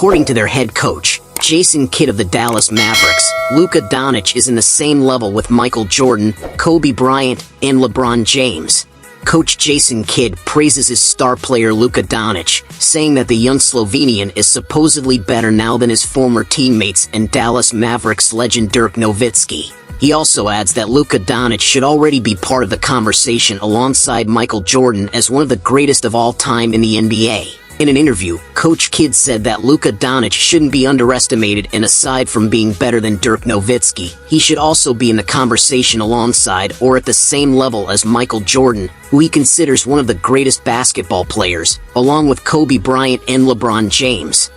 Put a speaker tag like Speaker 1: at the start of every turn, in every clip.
Speaker 1: According to their head coach, Jason Kidd of the Dallas Mavericks, Luka Doncic is in the same level with Michael Jordan, Kobe Bryant, and LeBron James. Coach Jason Kidd praises his star player Luka Doncic, saying that the young Slovenian is supposedly better now than his former teammates and Dallas Mavericks legend Dirk Nowitzki. He also adds that Luka Doncic should already be part of the conversation alongside Michael Jordan as one of the greatest of all time in the NBA. In an interview, Coach Kidd said that Luka Doncic shouldn't be underestimated, and aside from being better than Dirk Nowitzki, he should also be in the conversation alongside or at the same level as Michael Jordan, who he considers one of the greatest basketball players, along with Kobe Bryant and LeBron James.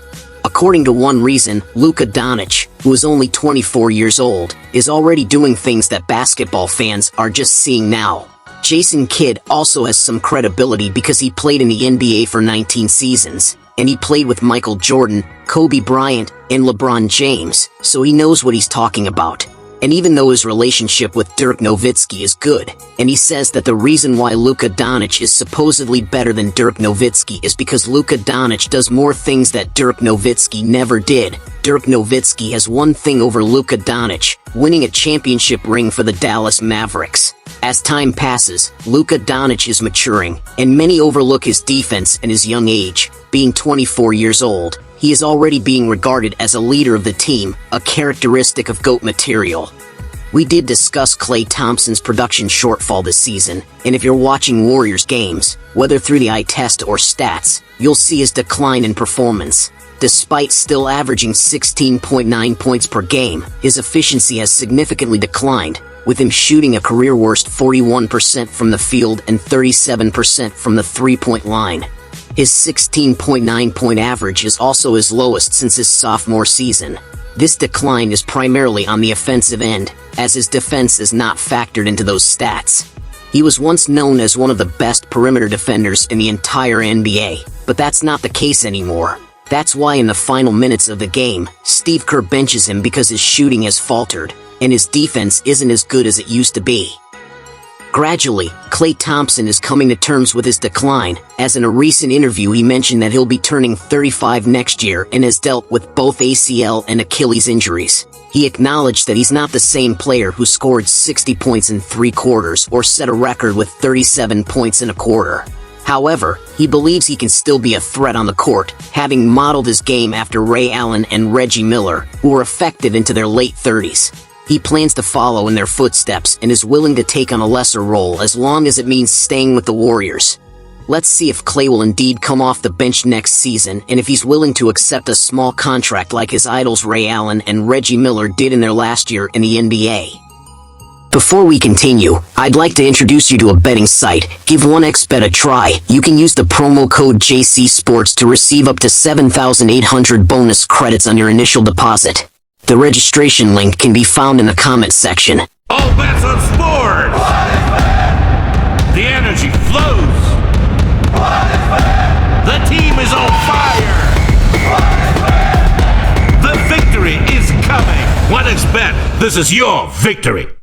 Speaker 1: According to One Reason, Luka Doncic, who is only 24 years old, is already doing things that basketball fans are just seeing now. Jason Kidd also has some credibility because he played in the NBA for 19 seasons, and he played with Michael Jordan, Kobe Bryant, and LeBron James, so he knows what he's talking about. And even though his relationship with Dirk Nowitzki is good, and he says that the reason why Luka Doncic is supposedly better than Dirk Nowitzki is because Luka Doncic does more things that Dirk Nowitzki never did. Dirk Nowitzki has one thing over Luka Doncic, winning a championship ring for the Dallas Mavericks. As time passes, Luka Doncic is maturing, and many overlook his defense and his young age. Being 24 years old, he is already being regarded as a leader of the team, a characteristic of GOAT material. We did discuss Klay Thompson's production shortfall this season, and if you're watching Warriors games, whether through the eye test or stats, you'll see his decline in performance. Despite still averaging 16.9 points per game, his efficiency has significantly declined, with him shooting a career-worst 41% from the field and 37% from the three-point line. His 16.9-point average is also his lowest since his sophomore season. This decline is primarily on the offensive end, as his defense is not factored into those stats. He was once known as one of the best perimeter defenders in the entire NBA, but that's not the case anymore. That's why in the final minutes of the game, Steve Kerr benches him because his shooting has faltered, and his defense isn't as good as it used to be. Gradually, Klay Thompson is coming to terms with his decline, as in a recent interview he mentioned that he'll be turning 35 next year and has dealt with both ACL and Achilles injuries. He acknowledged that he's not the same player who scored 60 points in 3 quarters or set a record with 37 points in a quarter. However, he believes he can still be a threat on the court, having modeled his game after Ray Allen and Reggie Miller, who were effective into their late 30s. He plans to follow in their footsteps and is willing to take on a lesser role as long as it means staying with the Warriors. Let's see if Klay will indeed come off the bench next season and if he's willing to accept a small contract like his idols Ray Allen and Reggie Miller did in their last year in the NBA. Before we continue, I'd like to introduce you to a betting site. Give 1xBet a try. You can use the promo code JCSports to receive up to 7,800 bonus credits on your initial deposit. The registration link can be found in the comment section.
Speaker 2: All bets on sports! The energy flows! The team is on fire! The victory is coming! 1xBet, this is your victory!